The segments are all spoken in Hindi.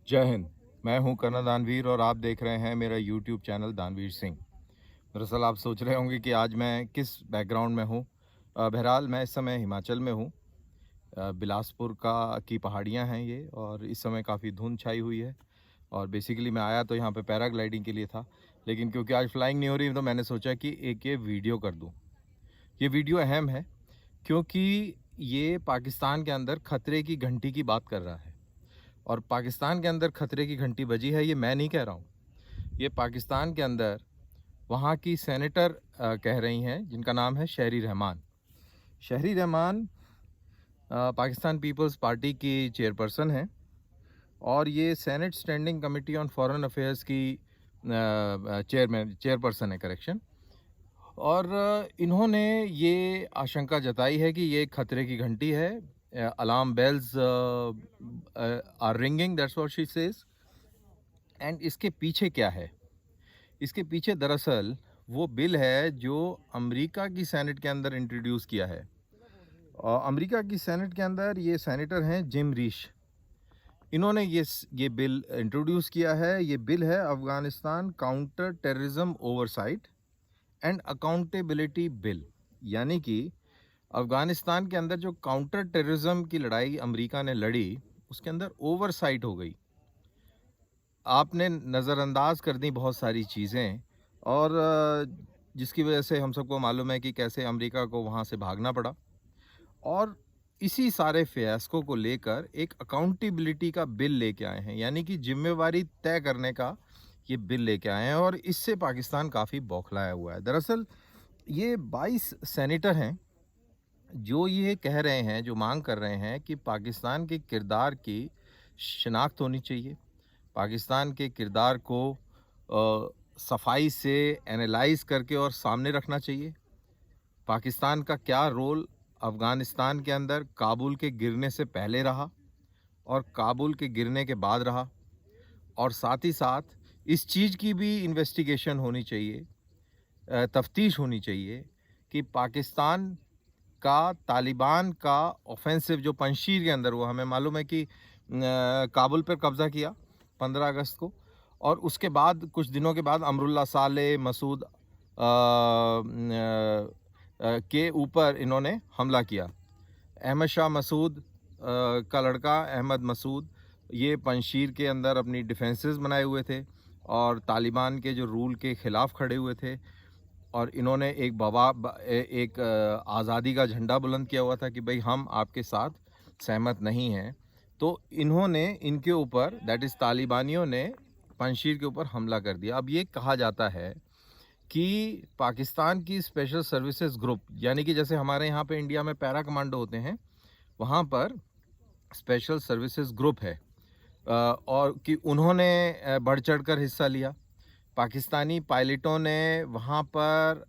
जय हिंद। मैं हूं कर्नल दानवीर और आप देख रहे हैं मेरा यूट्यूब चैनल दानवीर सिंह। दरअसल आप सोच रहे होंगे कि आज मैं किस बैकग्राउंड में हूं। बहरहाल मैं इस समय हिमाचल में हूं। बिलासपुर का की पहाड़ियां हैं ये, और इस समय काफ़ी धुंध छाई हुई है। और बेसिकली मैं आया तो यहाँ पे पैराग्लाइडिंग के लिए था, लेकिन क्योंकि आज फ्लाइंग नहीं हो रही तो मैंने सोचा कि एक ये वीडियो कर दूँ। ये वीडियो अहम है क्योंकि ये पाकिस्तान के अंदर खतरे की घंटी की बात कर रहा है। और पाकिस्तान के अंदर खतरे की घंटी बजी है, ये मैं नहीं कह रहा हूँ। ये पाकिस्तान के अंदर वहाँ की सेनेटर कह रही हैं, जिनका नाम है शहरी रहमान। शहरी रहमान पाकिस्तान पीपल्स पार्टी की चेयरपर्सन हैं, और ये senate standing committee on foreign affairs की चेयरपर्सन है, करेक्शन। और इन्होंने ये आशंका जताई है कि ये खतरे की घंटी है। Alarm bells are ringing, that's what she says. And इसके पीछे क्या है? इसके पीछे दरअसल वो बिल है जो अमेरिका की सेनेट के अंदर इंट्रोड्यूस किया है। और अमेरिका की सेनेट के अंदर ये सेनेटर हैं जिम रीश। इन्होंने ये बिल इंट्रोड्यूस किया है। ये बिल है Afghanistan counter terrorism oversight and accountability bill. यानी कि अफगानिस्तान के अंदर जो काउंटर टेररिज्म की लड़ाई अमेरिका ने लड़ी, उसके अंदर ओवरसाइट हो गई। आपने नज़रअंदाज कर दी बहुत सारी चीज़ें, और जिसकी वजह से हम सबको मालूम है कि कैसे अमेरिका को वहाँ से भागना पड़ा। और इसी सारे फ़ियास्को को लेकर एक अकाउंटेबिलिटी का बिल लेके आए हैं, यानी कि जिम्मेवारी तय करने का ये बिल लेके आए हैं। और इससे पाकिस्तान काफ़ी बौखलाया हुआ है। दरअसल ये 22 सेनेटर हैं जो ये कह रहे हैं, जो मांग कर रहे हैं कि पाकिस्तान के किरदार की शिनाख्त होनी चाहिए। पाकिस्तान के किरदार को सफाई से एनालाइज करके और सामने रखना चाहिए। पाकिस्तान का क्या रोल अफ़गानिस्तान के अंदर काबुल के गिरने से पहले रहा और काबुल के गिरने के बाद रहा, और साथ ही साथ इस चीज़ की भी इन्वेस्टिगेशन होनी चाहिए, तफ्तीश होनी चाहिए कि पाकिस्तान का तालिबान का ऑफेंसिव जो पंजशीर के अंदर हुआ, हमें मालूम है कि काबुल पर कब्ज़ा किया 15 अगस्त को, और उसके बाद कुछ दिनों के बाद अमरुल्लाह साले मसूद के ऊपर इन्होंने हमला किया। अहमद शाह मसूद का लड़का अहमद मसूद, ये पंजशीर के अंदर अपनी डिफेंसेस बनाए हुए थे और तालिबान के जो रूल के ख़िलाफ़ खड़े हुए थे। और इन्होंने एक आज़ादी का झंडा बुलंद किया हुआ था कि भाई हम आपके साथ सहमत नहीं हैं। तो इन्होंने इनके ऊपर, दैट इज़ तालिबानियों ने पंजशीर के ऊपर हमला कर दिया। अब ये कहा जाता है कि पाकिस्तान की स्पेशल सर्विसेज ग्रुप, यानी कि जैसे हमारे यहाँ पे इंडिया में पैरा कमांडो होते हैं, वहाँ पर स्पेशल सर्विसेज ग्रुप है। और कि उन्होंने बढ़ चढ़ कर हिस्सा लिया। पाकिस्तानी पायलटों ने वहाँ पर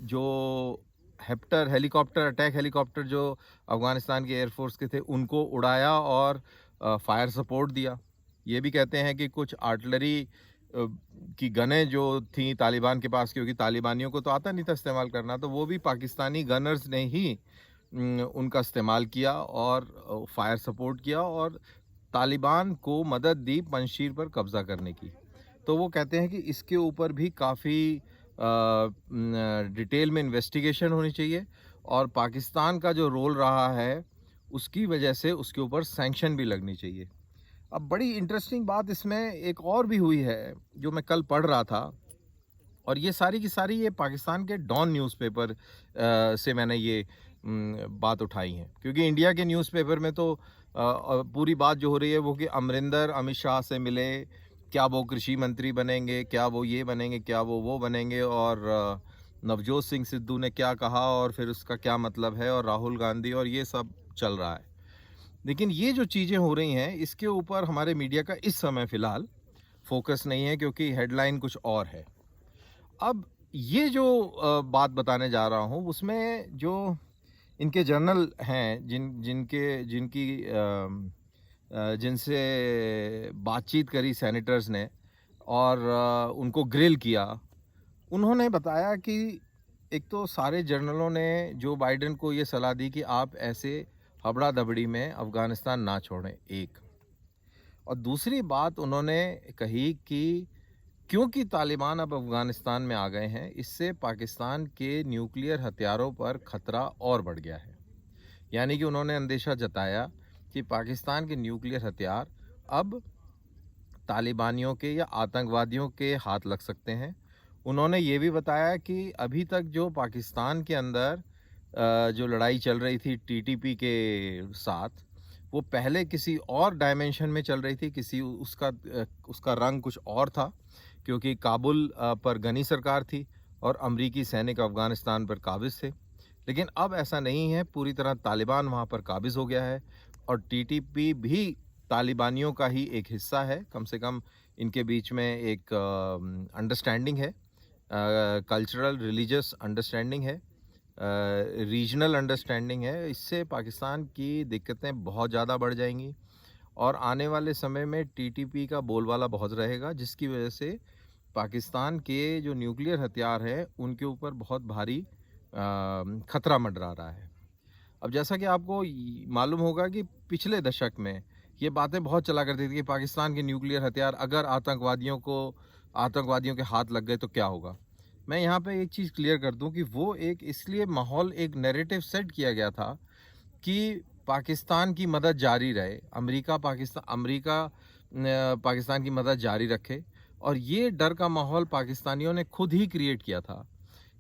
जो हेप्टर हेलीकॉप्टर, अटैक हेलीकॉप्टर जो अफ़गानिस्तान के एयरफोर्स के थे, उनको उड़ाया और फायर सपोर्ट दिया। ये भी कहते हैं कि कुछ आर्टिलरी की गनें जो थी तालिबान के पास, क्योंकि तालिबानियों को तो आता नहीं था इस्तेमाल करना, तो वो भी पाकिस्तानी गनर्स ने ही उनका इस्तेमाल किया और फायर सपोर्ट किया और तालिबान को मदद दी पंजशीर पर कब्ज़ा करने की। तो वो कहते हैं कि इसके ऊपर भी काफ़ी डिटेल में इन्वेस्टिगेशन होनी चाहिए, और पाकिस्तान का जो रोल रहा है उसकी वजह से उसके ऊपर सैंक्शन भी लगनी चाहिए। अब बड़ी इंटरेस्टिंग बात इसमें एक और भी हुई है, जो मैं कल पढ़ रहा था, और ये सारी की सारी ये पाकिस्तान के डॉन न्यूज़पेपर से मैंने ये बात उठाई है। क्योंकि इंडिया के न्यूज़पेपर में तो पूरी बात जो हो रही है वो कि अमरिंदर अमित शाह से मिले, क्या वो कृषि मंत्री बनेंगे, क्या वो ये बनेंगे, क्या वो बनेंगे, और नवजोत सिंह सिद्धू ने क्या कहा और फिर उसका क्या मतलब है, और राहुल गांधी, और ये सब चल रहा है। लेकिन ये जो चीज़ें हो रही हैं इसके ऊपर हमारे मीडिया का इस समय फ़िलहाल फोकस नहीं है, क्योंकि हेडलाइन कुछ और है। अब ये जो बात बताने जा रहा हूँ उसमें जो इनके जर्नल हैं, जिनसे बातचीत करी सेनेटर्स ने और उनको ग्रिल किया, उन्होंने बताया कि एक तो सारे जर्नलों ने जो बाइडेन को ये सलाह दी कि आप ऐसे हबड़ा दबड़ी में अफ़गानिस्तान ना छोड़ें, एक। और दूसरी बात उन्होंने कही कि क्योंकि तालिबान अब अफ़गानिस्तान में आ गए हैं, इससे पाकिस्तान के न्यूक्लियर हथियारों पर खतरा और बढ़ गया है। यानी कि उन्होंने अंदेशा जताया कि पाकिस्तान के न्यूक्लियर हथियार अब तालिबानियों के या आतंकवादियों के हाथ लग सकते हैं। उन्होंने ये भी बताया कि अभी तक जो पाकिस्तान के अंदर जो लड़ाई चल रही थी टीटीपी के साथ, वो पहले किसी और डायमेंशन में चल रही थी, उसका रंग कुछ और था, क्योंकि काबुल पर गनी सरकार थी और अमरीकी सैनिक अफ़गानिस्तान पर काबिज़ थे। लेकिन अब ऐसा नहीं है, पूरी तरह तालिबान वहाँ पर काबिज़ हो गया है और टीटीपी भी तालिबानियों का ही एक हिस्सा है। कम से कम इनके बीच में एक अंडरस्टैंडिंग है, कल्चरल रिलीजियस अंडरस्टैंडिंग है, रीजनल अंडरस्टैंडिंग है। इससे पाकिस्तान की दिक्कतें बहुत ज़्यादा बढ़ जाएंगी और आने वाले समय में टीटीपी का बोलबाला बहुत रहेगा, जिसकी वजह से पाकिस्तान के जो न्यूक्लियर हथियार हैं उनके ऊपर बहुत भारी खतरा मंडरा रहा है। अब जैसा कि आपको मालूम होगा कि पिछले दशक में ये बातें बहुत चला करती थी कि पाकिस्तान के न्यूक्लियर हथियार अगर आतंकवादियों के हाथ लग गए तो क्या होगा। मैं यहाँ पे एक चीज़ क्लियर कर दूं कि वो एक इसलिए माहौल, एक नैरेटिव सेट किया गया था कि पाकिस्तान की मदद जारी रहे, अमेरिका पाकिस्तान की मदद जारी रखे। और ये डर का माहौल पाकिस्तानियों ने खुद ही क्रिएट किया था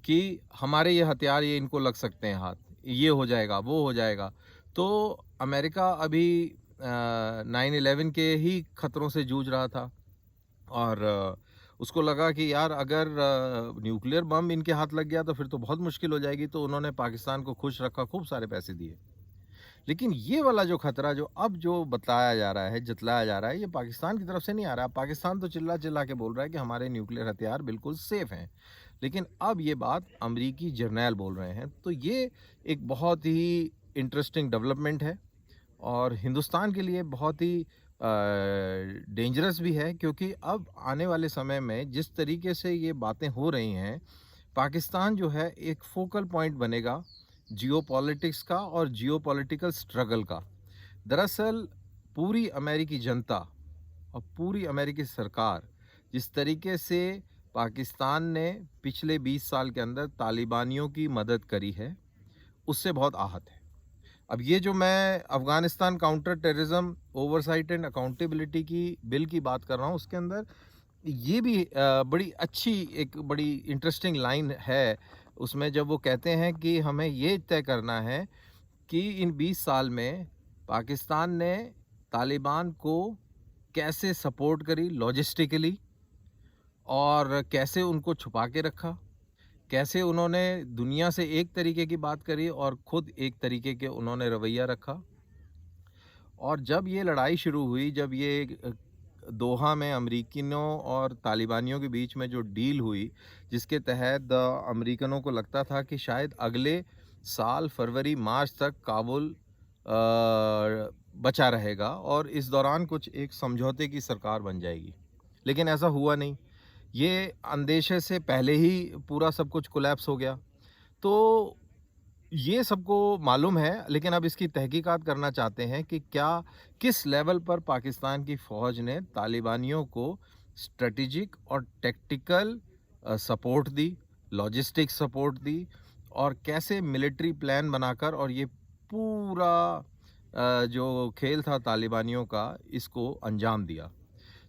कि हमारे ये हथियार, ये इनको लग सकते हैं हाथ, ये हो जाएगा, वो हो जाएगा। तो अमेरिका अभी 9/11 के ही खतरों से जूझ रहा था और उसको लगा कि यार अगर न्यूक्लियर बम इनके हाथ लग गया तो फिर तो बहुत मुश्किल हो जाएगी। तो उन्होंने पाकिस्तान को खुश रखा, खूब सारे पैसे दिए। लेकिन ये वाला जो खतरा जो बताया जा रहा है, जतलाया जा रहा है, ये पाकिस्तान की तरफ से नहीं आ रहा। पाकिस्तान तो चिल्ला चिल्ला के बोल रहा है कि हमारे न्यूक्लियर हथियार बिल्कुल सेफ हैं, लेकिन अब ये बात अमरीकी जर्नैल बोल रहे हैं। तो ये एक बहुत ही इंटरेस्टिंग डेवलपमेंट है और हिंदुस्तान के लिए बहुत ही डेंजरस भी है, क्योंकि अब आने वाले समय में जिस तरीके से ये बातें हो रही हैं, पाकिस्तान जो है एक फोकल पॉइंट बनेगा जियोपॉलिटिक्स का और जियोपॉलिटिकल स्ट्रगल का। दरअसल पूरी अमेरिकी जनता और पूरी अमेरिकी सरकार जिस तरीके से पाकिस्तान ने पिछले 20 साल के अंदर तालिबानियों की मदद करी है, उससे बहुत आहत है। अब ये जो मैं Afghanistan counter terrorism oversight and accountability की बिल की बात कर रहा हूँ, उसके अंदर ये भी बड़ी अच्छी, एक बड़ी इंटरेस्टिंग लाइन है उसमें, जब वो कहते हैं कि हमें ये तय करना है कि इन 20 साल में पाकिस्तान ने तालिबान को कैसे सपोर्ट करी लॉजिस्टिकली और कैसे उनको छुपा के रखा, कैसे उन्होंने दुनिया से एक तरीके की बात करी और खुद एक तरीके के उन्होंने रवैया रखा। और जब ये लड़ाई शुरू हुई, जब ये दोहा में अमरीकियों और तालिबानियों के बीच में जो डील हुई, जिसके तहत अमरीकनों को लगता था कि शायद अगले साल फरवरी मार्च तक काबुल बचा रहेगा और इस दौरान कुछ एक समझौते की सरकार बन जाएगी, लेकिन ऐसा हुआ नहीं। ये अंदेशे से पहले ही पूरा सब कुछ कोलैप्स हो गया। तो ये सबको मालूम है, लेकिन अब इसकी तहकीकात करना चाहते हैं कि किस लेवल पर पाकिस्तान की फ़ौज ने तालिबानियों को स्ट्रेटेजिक और टैक्टिकल सपोर्ट दी, लॉजिस्टिक सपोर्ट दी और कैसे मिलिट्री प्लान बनाकर और ये पूरा जो खेल था तालिबानियों का, इसको अंजाम दिया।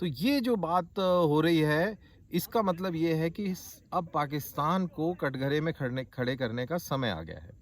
तो ये जो बात हो रही है, इसका मतलब ये है कि अब पाकिस्तान को कटघरे में खड़े करने का समय आ गया है।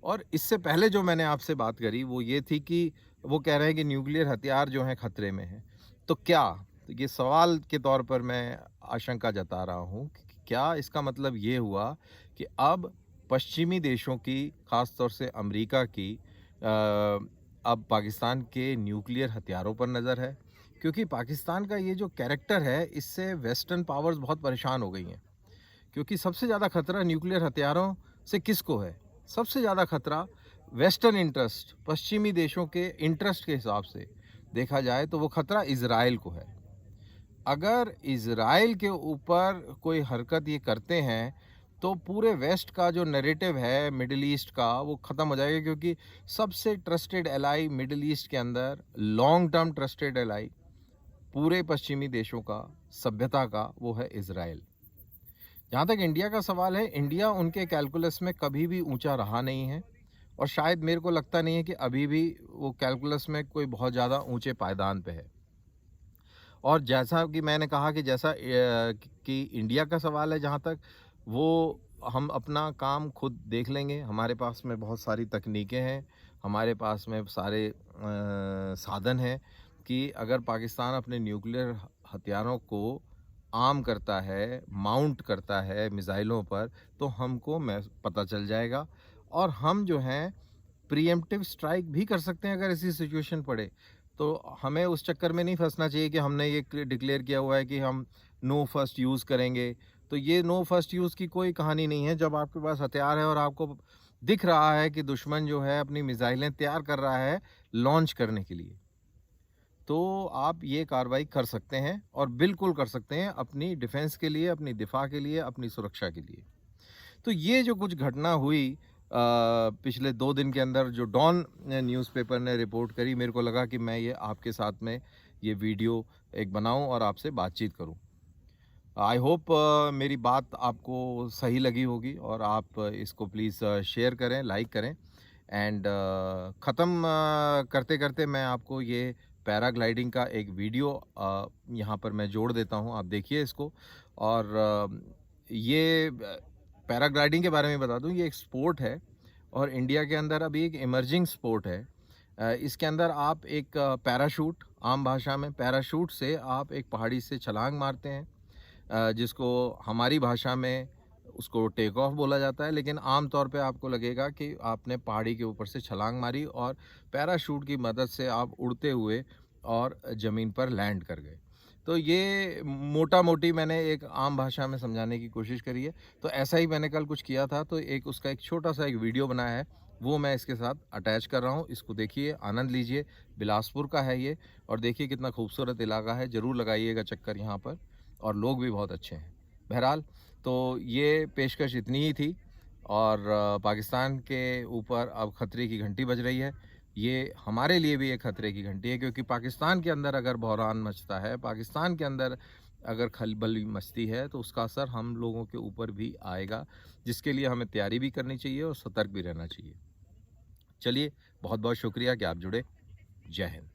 और इससे पहले जो मैंने आपसे बात करी वो ये थी कि वो कह रहे हैं कि न्यूक्लियर हथियार जो हैं खतरे में हैं। तो क्या, तो ये सवाल के तौर पर मैं आशंका जता रहा हूँ कि क्या इसका मतलब ये हुआ कि अब पश्चिमी देशों की, ख़ास तौर से अमेरिका की, अब पाकिस्तान के न्यूक्लियर हथियारों पर नज़र है? क्योंकि पाकिस्तान का ये जो कैरेक्टर है, इससे वेस्टर्न पावर्स बहुत परेशान हो गई हैं। क्योंकि सबसे ज़्यादा खतरा न्यूक्लियर हथियारों से किसको है? सबसे ज़्यादा खतरा वेस्टर्न इंटरेस्ट, पश्चिमी देशों के इंटरेस्ट के हिसाब से देखा जाए तो वो खतरा इज़राइल को है। अगर इज़राइल के ऊपर कोई हरकत ये करते हैं तो पूरे वेस्ट का जो नैरेटिव है मिडिल ईस्ट का, वो ख़त्म हो जाएगा, क्योंकि सबसे ट्रस्टेड एलाई मिडिल ईस्ट के अंदर, लॉन्ग टर्म ट्रस्टेड एलाई पूरे पश्चिमी देशों का, सभ्यता का, वो है इज़राइल। जहाँ तक इंडिया का सवाल है, इंडिया उनके कैलकुलस में कभी भी ऊँचा रहा नहीं है और शायद मेरे को लगता नहीं है कि अभी भी वो कैलकुलस में कोई बहुत ज़्यादा ऊँचे पायदान पे है। और जैसा कि मैंने कहा कि जैसा कि इंडिया का सवाल है जहाँ तक, वो हम अपना काम खुद देख लेंगे। हमारे पास में बहुत सारी तकनीकें हैं, हमारे पास में सारे साधन हैं कि अगर पाकिस्तान अपने न्यूक्लियर हथियारों को आर्म करता है, माउंट करता है मिसाइलों पर, तो हमको पता चल जाएगा और हम जो हैं प्रीएम्प्टिव स्ट्राइक भी कर सकते हैं अगर ऐसी सिचुएशन पड़े। तो हमें उस चक्कर में नहीं फंसना चाहिए कि हमने ये डिक्लेयर किया हुआ है कि हम नो फर्स्ट यूज़ करेंगे। तो ये नो फर्स्ट यूज़ की कोई कहानी नहीं है। जब आपके पास हथियार है और आपको दिख रहा है कि दुश्मन जो है अपनी मिसाइलें तैयार कर रहा है लॉन्च करने के लिए, तो आप ये कार्रवाई कर सकते हैं और बिल्कुल कर सकते हैं अपनी डिफेंस के लिए, अपनी दिफा के लिए, अपनी सुरक्षा के लिए। तो ये जो कुछ घटना हुई पिछले 2 दिन के अंदर, जो डॉन न्यूज़पेपर ने रिपोर्ट करी, मेरे को लगा कि मैं ये आपके साथ में ये वीडियो एक बनाऊं और आपसे बातचीत करूं। आई होप मेरी बात आपको सही लगी होगी और आप इसको प्लीज़ शेयर करें, लाइक करें एंड ख़त्म करते-करते मैं आपको ये पैराग्लाइडिंग का एक वीडियो यहाँ पर मैं जोड़ देता हूँ, आप देखिए इसको। और ये पैराग्लाइडिंग के बारे में बता दूँ, ये एक स्पोर्ट है और इंडिया के अंदर अभी एक इमर्जिंग स्पोर्ट है। इसके अंदर आप एक पैराशूट, आम भाषा में पैराशूट से आप एक पहाड़ी से छलांग मारते हैं, जिसको हमारी भाषा में उसको टेक ऑफ बोला जाता है, लेकिन आम तौर पे आपको लगेगा कि आपने पहाड़ी के ऊपर से छलांग मारी और पैराशूट की मदद से आप उड़ते हुए और ज़मीन पर लैंड कर गए। तो ये मोटा-मोटी मैंने एक आम भाषा में समझाने की कोशिश करी है। तो ऐसा ही मैंने कल कुछ किया था, तो एक उसका एक छोटा-सा एक वीडियो बनाया है, वो मैं इसके साथ अटैच कर रहा हूँ। इसको देखिए, आनंद लीजिए। बिलासपुर का है ये और देखिए कितना खूबसूरत इलाका है। ज़रूर लगाइएगा चक्कर यहाँ पर और लोग भी बहुत अच्छे हैं। बहरहाल, तो ये पेशकश इतनी ही थी और पाकिस्तान के ऊपर अब खतरे की घंटी बज रही है। ये हमारे लिए भी एक खतरे की घंटी है, क्योंकि पाकिस्तान के अंदर अगर बहरान मचता है, पाकिस्तान के अंदर अगर खलबली मचती है, तो उसका असर हम लोगों के ऊपर भी आएगा, जिसके लिए हमें तैयारी भी करनी चाहिए और सतर्क भी रहना चाहिए। चलिए, बहुत-बहुत शुक्रिया कि आप जुड़े। जय हिंद।